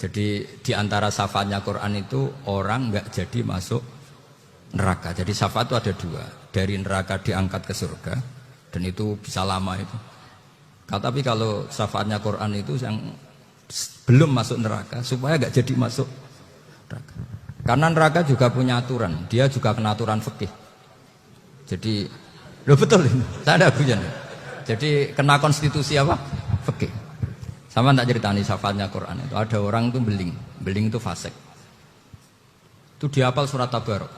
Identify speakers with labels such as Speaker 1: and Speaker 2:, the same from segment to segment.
Speaker 1: Jadi di antara syafaatnya Quran itu orang nggak jadi masuk neraka. Jadi syafaat itu ada dua, dari neraka diangkat ke surga, dan itu bisa lama itu. Tapi kalau syafaatnya Quran itu yang belum masuk neraka supaya nggak jadi masuk neraka. Karena neraka juga punya aturan, dia juga kena aturan fikih. Jadi, lo betul ini, saya ada hujan. Jadi kena konstitusi apa? Fikih. Sama tak ceritani syafaatnya Quran itu. Ada orang itu beling itu fasik. Itu dia hafal surat Tabarok.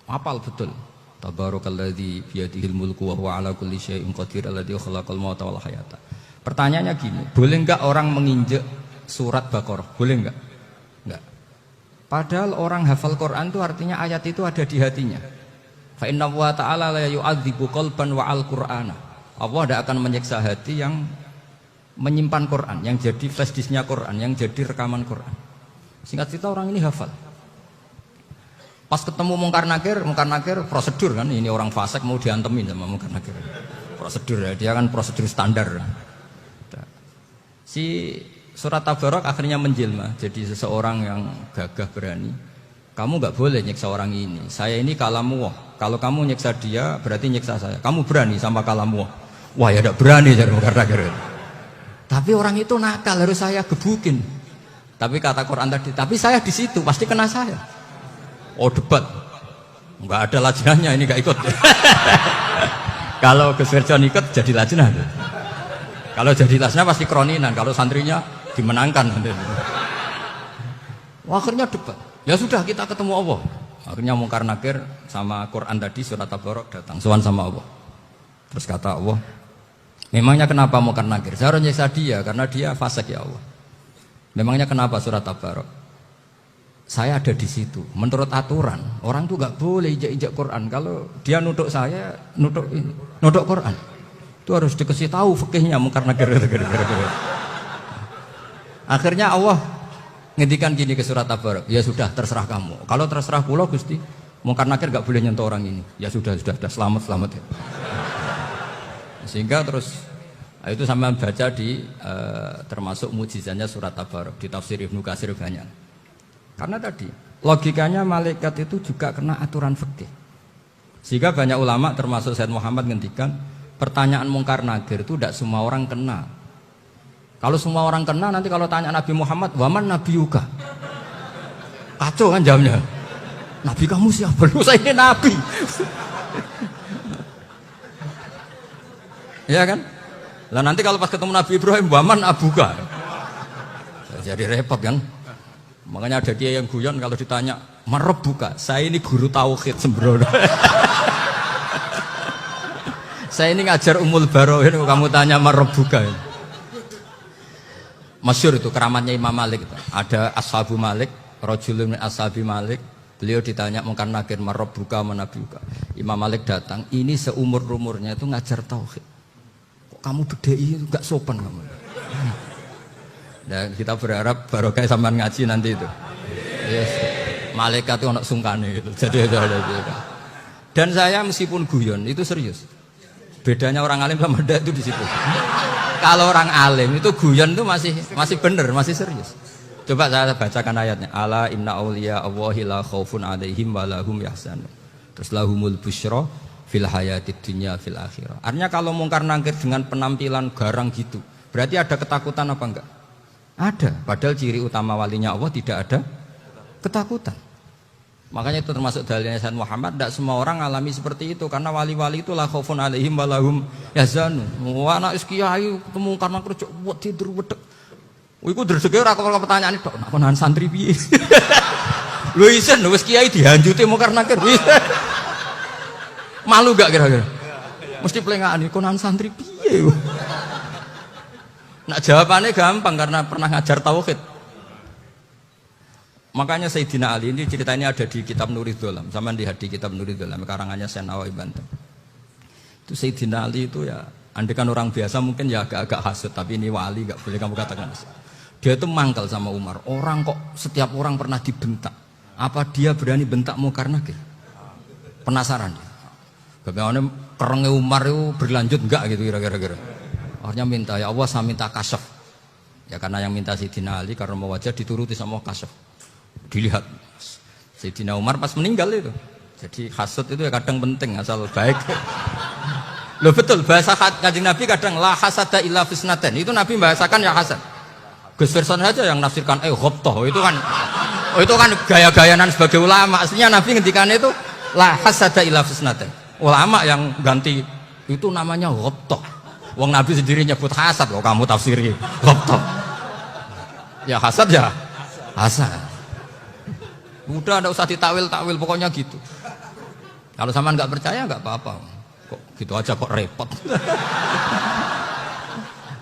Speaker 1: Hafal betul. Tabarakalladzi biyadihil mulku wa huwa ala kulli syai'in qadir alladzi khalaqal mauta wal hayata. Pertanyaannya gini, boleh enggak orang menginjek surat Baqarah? Boleh enggak? Enggak. Padahal orang hafal Quran itu artinya ayat itu ada di hatinya. Fa inna wa ta'ala la yu'adzibu qalban wa al-Qur'ana. Allah tidak akan menyiksa hati yang menyimpan Quran, yang jadi flash disknya Quran, yang jadi rekaman Quran. Singkat cerita orang ini hafal. Pas ketemu Mungkar Nakir prosedur kan, ini orang fasik mau diantemin sama Mungkar Nakir. Prosedur ya, dia kan prosedur standar. Si surat Tabarok akhirnya menjelma jadi seseorang yang gagah berani. Kamu nggak boleh nyiksa orang ini. Saya ini kalamullah. Kalau kamu nyiksa dia berarti nyiksa saya. Kamu berani sama kalamullah? Wah ya tidak berani jadi Mungkar Nakir. Tapi orang itu nakal, harus saya gebukin. Tapi kata Quran tadi, tapi saya di situ pasti kena saya. Oh debat, nggak ada lajnahnya, ini nggak ikut. Kalau Gus Wirjon ikut jadi lajnah. Kalau jadi lajnah pasti kroninan, kalau santrinya dimenangkan. Wah, akhirnya debat. Ya sudah kita ketemu Allah. Akhirnya Mungkar Nakir sama Quran tadi surat Tabarok datang, sowan sama Allah. Terus kata Allah, memangnya kenapa Mungkar Nakir? Saya harus nyiksa dia karena dia fasik ya Allah. Memangnya kenapa surat Tabarok? Saya ada di situ. Menurut aturan orang tuh nggak boleh injak-injak Quran. Kalau dia nutuk saya, nutuk Quran, itu harus dikasih tahu fikihnya Mungkar Nakir. Akhirnya Allah ngendikan gini ke surat Tabarok. Ya sudah terserah kamu. Kalau terserah pulau Gusti, Mungkar Nakir nggak boleh nyentuh orang ini. Ya sudah selamat ya. Sehingga terus itu sama baca di termasuk mujizatnya surat Tabarok di tafsir Ibnu Katsir banyak. Karena tadi logikanya malaikat itu juga kena aturan fikih. Sehingga banyak ulama termasuk Said Muhammad ngendikan pertanyaan Mungkar Nakir itu tidak semua orang kena. Kalau semua orang kena nanti kalau tanya Nabi Muhammad, waman nabiyuka? Kacau kan jamnya. Nabi kamu siapa? Lu saya ini nabi. Ya kan? Lah nanti kalau pas ketemu Nabi Ibrahim, waman abuka? Jadi repot kan? Makanya ada dia yang guyon kalau ditanya, "Marabbuka?" Saya ini guru tauhid sembrono. Saya ini ngajar Ummul Barohin kok kamu tanya Marabbuka. Masyhur itu keramatnya Imam Malik itu. Ada Ashabu Malik, rajulun min ashabi Malik. Beliau ditanya Mungkar Nakir, "Marabbuka manabiuka?" Imam Malik datang, ini seumur-umurnya itu ngajar tauhid. Kamu bedai itu gak sopan kamu. Dan kita berharap barokah sampean ngaji nanti itu. Yes. Malaikat itu anak sungkane gitu. Jadi itu ada gitu. Dan saya meskipun guyon itu serius. Bedanya orang alim sama ndak itu di situ. Kalau orang alim itu guyon itu masih benar, masih serius. Coba saya bacakan ayatnya. Ala inna auliya Allahi la khaufun alaihim wa lahum yahzanun. Terus lahumul busyra fil hayatid dunya fil akhirah. Artinya kalau Mungkar Nakir dengan penampilan garang gitu, berarti ada ketakutan apa enggak? Ada. Padahal ciri utama walinya Allah tidak ada ketakutan. Makanya itu termasuk dalilnya Sayyid Muhammad. Tidak semua orang alami seperti itu karena wali-wali itu la khaufun alaihim wa lahum yahzanun. Wah anak kiai ketemu Mungkar Nakir cok tidur wedek. Iku dreseke ora kok pertanyaan tok nak konan santri piye. Lho isen wis kiai dihanjuti Mungkar Nakir. Malu gak kira-kira? Mesti pelengane konan santri piye. Nak jawabannya gampang karena pernah ngajar tauhid. Makanya Sayyidina Ali ini ceritanya ada di kitab Nurul Dholam. Sama lihat di kitab Nurul Dholam karangannya Syekh Nawawi Banten. Itu Sayyidina Ali itu ya, andekan orang biasa mungkin ya agak-agak hasut, tapi ini wali gak boleh kamu katakan hasut. Dia itu mangkal sama Umar. Orang kok setiap orang pernah dibentak. Apa dia berani bentak Mungkar Nakir? Penasaran dia. Bagaimana kerengnya Umar itu berlanjut enggak gitu kira-kira. Akhirnya minta, ya Allah saya minta kasyaf. Ya karena yang minta Sayyidina Ali karena mau wajah dituruti sama Kasaf. Dilihat Sayyidina Umar pas meninggal itu. Jadi hasud itu ya kadang penting asal baik. Loh betul bahasa Kanjeng Nabi kadang la hasada illa fisnaten. Itu Nabi membahasakan ya hasad. Gus Verson saja yang nafsirkan ghobtoh itu kan gaya-gayanan sebagai ulama. Aslinya Nabi ngendikan itu la hasada illa fisnaten. Ulama yang ganti itu namanya ghobtoh. Wong Nabi sendiri nyebut hasad kok kamu tafsiri ghobtoh. Ya hasad ya hasad. Udah enggak usah ditakwil-takwil pokoknya gitu. Kalau sama nggak percaya nggak apa-apa. Kok gitu aja kok repot.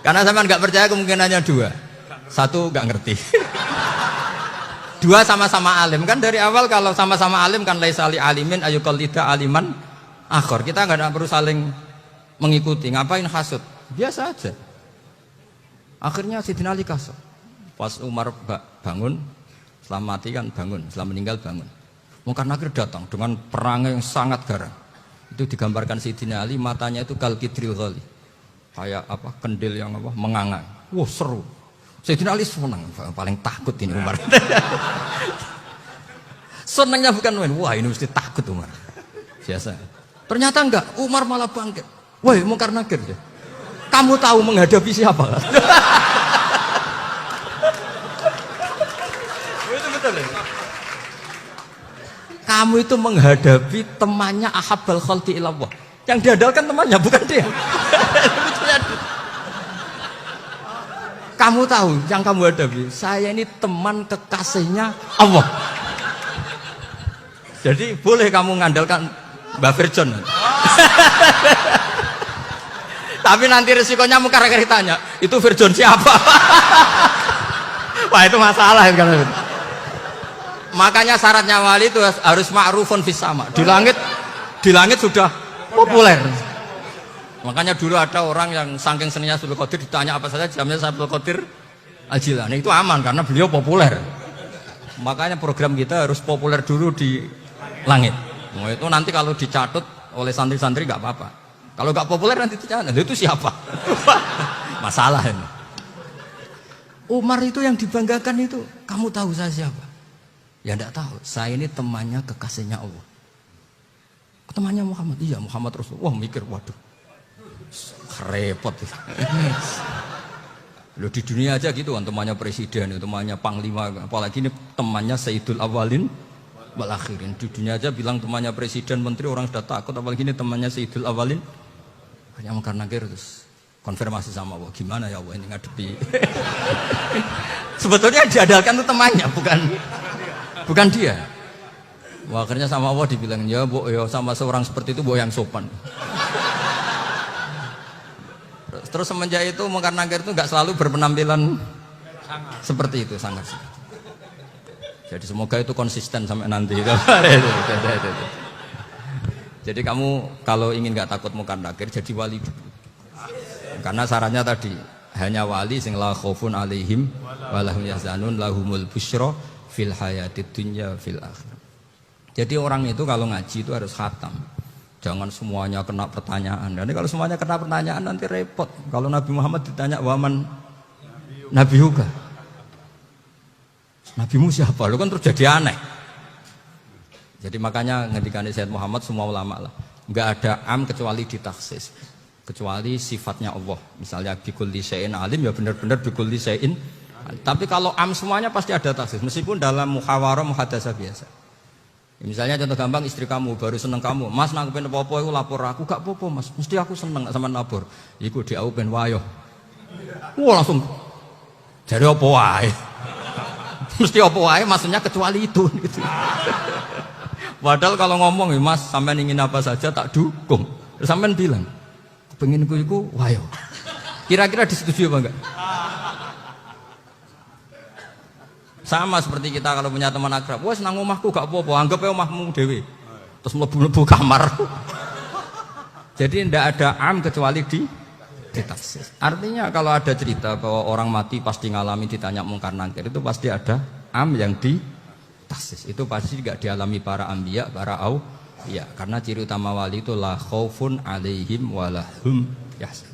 Speaker 1: Karena sama nggak percaya kemungkinannya dua. Satu nggak ngerti. Dua sama-sama alim kan dari awal kalau sama-sama alim kan laisali alimin ayuqallida aliman akhor. Kita nggak perlu saling mengikuti. Ngapain hasud? Biasa aja. Akhirnya Sayyidina Ali kasar. Pas Umar bangun, setelah mati kan bangun, setelah meninggal bangun. Munkar Nakir datang dengan perang yang sangat garang. Itu digambarkan Sayyidina Ali matanya itu kal kidril ghali. Kayak apa? Kendil yang apa? Mengangai. Wah, seru. Sayyidina Ali senang, paling takut ini Umar. Senangnya bukan main. Wah, ini mesti takut Umar. Biasa. Ternyata enggak, Umar malah bangkit. Wah, Munkar Nakir ya. Kamu tahu menghadapi siapa? Itu betul ya? Kamu itu menghadapi temannya ahabbal khalqi ilallah. Yang diandalkan temannya bukan dia. Kamu tahu yang kamu hadapi, saya ini teman kekasihnya Allah. Jadi boleh kamu mengandalkan Mbak Virjon. Tapi nanti resikonya Munkar Nakir tanya, itu Virjon siapa? Wah itu masalah kan. Makanya syaratnya wali itu harus ma'rufun fis sama. Di langit sudah populer. Makanya dulu ada orang yang saking seninya Abdul Qadir ditanya apa saja jamnya Abdul Qadir Al-Jilani itu aman karena beliau populer. Makanya program kita harus populer dulu di langit. Nah, itu nanti kalau dicatut oleh santri-santri nggak apa-apa. Kalau nggak populer nanti dicatat itu siapa? Masalah ini. Umar itu yang dibanggakan itu, kamu tahu saya siapa? Ya enggak tahu, saya ini temannya kekasihnya Allah. Temannya Muhammad, iya Muhammad Rasul. Wah mikir, waduh, repot. Loh di dunia aja gitu kan, temannya presiden, temannya panglima, apalagi ini temannya Sayyidul Awalin wal Akhirin. Di dunia aja bilang temannya presiden, menteri, orang sudah takut, apalagi ini temannya Sayyidul Awalin. Hanya Munkar Nakir terus konfirmasi sama Allah, gimana ya Allah ini ngadepi. Sebetulnya diandalkan itu temannya, bukan dia. Wah, akhirnya sama Allah dibilang ya bu, ya sama seorang seperti itu bu yang sopan. Terus semenjak itu Munkar Nakir itu nggak selalu berpenampilan seperti itu sangat. Jadi semoga itu konsisten sampai nanti. Jadi kamu kalau ingin nggak takut Munkar Nakir jadi wali dulu. Karena syaratnya tadi hanya wali sing la khaufun alaihim walahum yahzanun lahumul busyra fil hayatid dunya fil akhirah. Jadi orang itu kalau ngaji itu harus khatam. Jangan semuanya kena pertanyaan. Nanti kalau semuanya kena pertanyaan nanti repot. Kalau Nabi Muhammad ditanya waman Nabi Huga. Nabimu siapa? Lu kan terus jadi aneh. Jadi makanya ngendikane Sayyid Muhammad semua ulama lah. Enggak ada am kecuali ditaksis. Kecuali sifatnya Allah. Misalnya bikulli syai'in alim ya benar-benar bikulli syai'in. Tapi kalau am semuanya pasti ada taksis. Meskipun dalam muhawarah muhadasah biasa. Misalnya contoh gampang istri kamu baru seneng kamu, Mas nak pengen apa-apa aku lapor aku gak apa-apa Mas, mesti aku seneng sama lapor. Iku di aku pengen wayo. Wah langsung jadi apa wae. Mesti apa wae maksudnya kecuali itu gitu. Padahal kalau ngomong Mas sampean ingin apa saja tak dukung. Terus sampean bilang, pengen iku wayo. Kira-kira disetujui apa enggak? Sama seperti kita kalau punya teman akrab, wah senang omahku gak apa-apa, anggap aja omahmu dewe. Terus mlebu-mlebu kamar. Jadi tidak ada am kecuali di taksis. Artinya kalau ada cerita bahwa orang mati pasti ngalami ditanya Munkar Nakir itu pasti ada am yang di taksis. Itu pasti juga dialami para anbiya, para auliya. Karena ciri utama wali itu la khaufun alaihim walahum yahzanun.